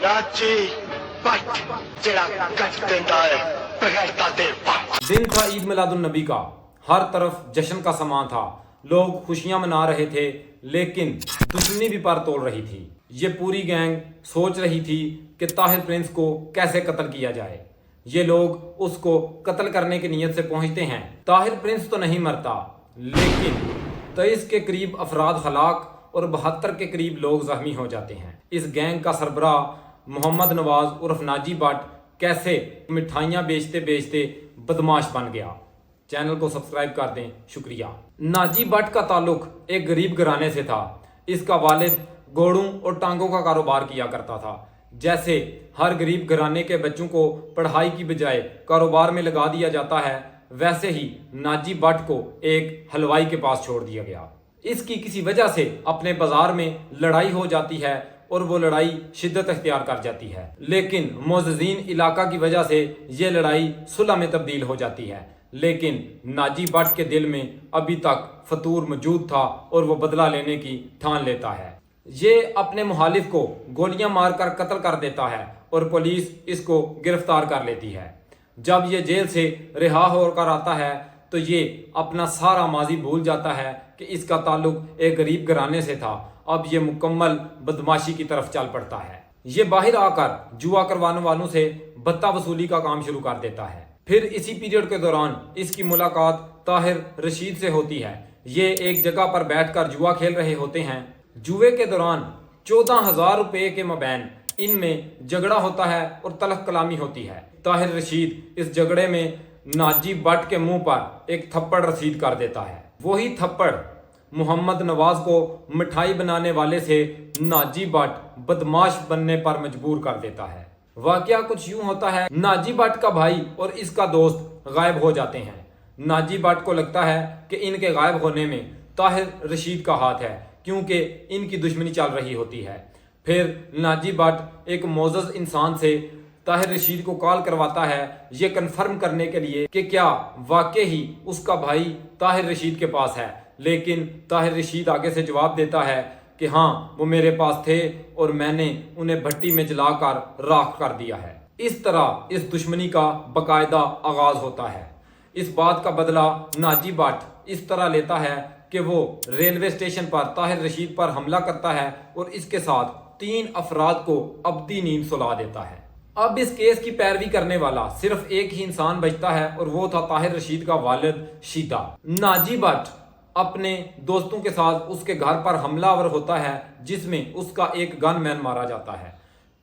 नाची बट जड़ा कट देता है बगैरता दे वक्त। दिन था ईद मिलादुन नबी का, हर तरफ जश्न का समा था। लोग खुशियां मना रहे थे, लेकिन दुश्मनी भी पर तोड़ रही थी। ये पूरी गैंग सोच रही थी कि ताहिर प्रिंस को कैसे कत्ल किया जाए। ये लोग उसको कत्ल करने की नीयत से पहुंचते हैं। ताहिर प्रिंस तो नहीं मरता, लेकिन 23 के करीब अफराद हलाक और 72 के करीब लोग जख्मी हो जाते हैं। इस गैंग का सरबराह मोहम्मद नवाज उर्फ नाजी भट्ट कैसे मिठाइयाँ बेचते बेचते बदमाश बन गया। चैनल को सब्सक्राइब कर दें, शुक्रिया। नाजी भट्ट का ताल्लुक एक गरीब घराने से था। इसका वालिद घोड़ों और टांगों का कारोबार किया करता था। जैसे हर गरीब घराने के बच्चों को पढ़ाई की बजाय कारोबार में लगा दिया जाता है, वैसे ही नाजी भट्ट को एक हलवाई के पास छोड़ दिया गया। इसकी किसी वजह से अपने बाजार में लड़ाई हो जाती है और वो लड़ाई शिद्दत अख्तियार कर जाती है, लेकिन मोअज़्ज़िन इलाका की वजह से ये लड़ाई सुलह में तब्दील हो जाती है। लेकिन नाजी भट्ट के दिल में अभी तक फतूर मौजूद था और वो बदला लेने की ठान लेता है। ये अपने मुहालिफ को गोलियां मारकर कत्ल कर देता है और पुलिस इसको गिरफ्तार कर लेती है। जब ये जेल से रिहा होकर आता है तो ये अपना सारा माजी भूल जाता है कि इसका ताल्लुक एक गरीब घराने से था। अब ये मुकम्मल बदमाशी की तरफ चल पड़ता है। ये बाहर आकर जुआ करवाने वालों से भत्ता वसूली का काम शुरू कर देता है। फिर इसी पीरियड के दौरान इसकी मुलाकात ताहिर रशीद से होती है। ये एक जगह पर बैठकर जुआ खेल रहे होते हैं। जुए के दौरान 14,000 रुपए के मबैन इनमें झगड़ा होता है और तलख कलामी होती है। ताहिर रशीद इस झगड़े में नाजी भट्ट के मुंह पर एक थप्पड़ रसीद कर देता है। वही थप्पड़ मोहम्मद नवाज को मिठाई बनाने वाले से नाजी भट्ट बदमाश बनने पर मजबूर कर देता है। वाकया कुछ यूं होता है, नाजी भट्ट का भाई और इसका दोस्त गायब हो जाते हैं। नाजी भट्ट को लगता है कि इनके गायब होने में ताहिर रशीद का हाथ है, क्योंकि इनकी दुश्मनी चल रही होती है। फिर नाजी भट्ट एक मोअज़्ज़ज़ इंसान से ताहिर रशीद को कॉल करवाता है, ये कन्फर्म करने के लिए कि क्या वाकई ही उसका भाई ताहिर रशीद के पास है। लेकिन ताहिर रशीद आगे से जवाब देता है कि हाँ, वो मेरे पास थे और मैंने उन्हें भट्टी में जलाकर राख कर दिया है। इस तरह इस दुश्मनी का बाकायदा आगाज होता है। इस बात का बदला नाजी भट्ट इस तरह लेता है कि वो रेलवे स्टेशन पर ताहिर रशीद पर हमला करता है और इसके साथ 3 अफराद को अब्दी नींद सुला देता है। अब इस केस की पैरवी करने वाला सिर्फ एक ही इंसान बचता है और वो था ताहिर रशीद का वालिद शीदा। नाजी भट्ट अपने दोस्तों के साथ उसके घर पर हमलावर होता है, जिसमें उसका एक गनमैन मारा जाता है।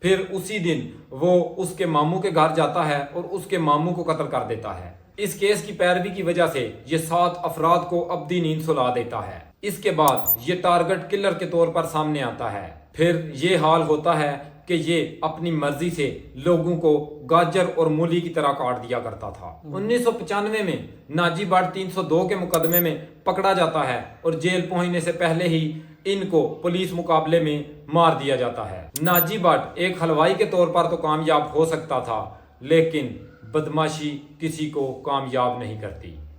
फिर उसी दिन वो उसके मामू के घर जाता है और उसके मामू को कत्ल कर देता है। इस केस की पैरवी की वजह से ये 7 अफराद को अब्दी नींद सुला देता है। इसके बाद ये टारगेट किलर के तौर पर सामने आता है। फिर ये हाल होता है कि ये अपनी मर्जी से लोगों को गाजर और मूली की तरह काट दिया करता था। 1995 में नाजी भट्ट 302 के मुकदमे में पकड़ा जाता है और जेल पहुंचने से पहले ही इनको पुलिस मुकाबले में मार दिया जाता है। नाजी भट्ट एक हलवाई के तौर पर तो कामयाब हो सकता था, लेकिन बदमाशी किसी को कामयाब नहीं करती।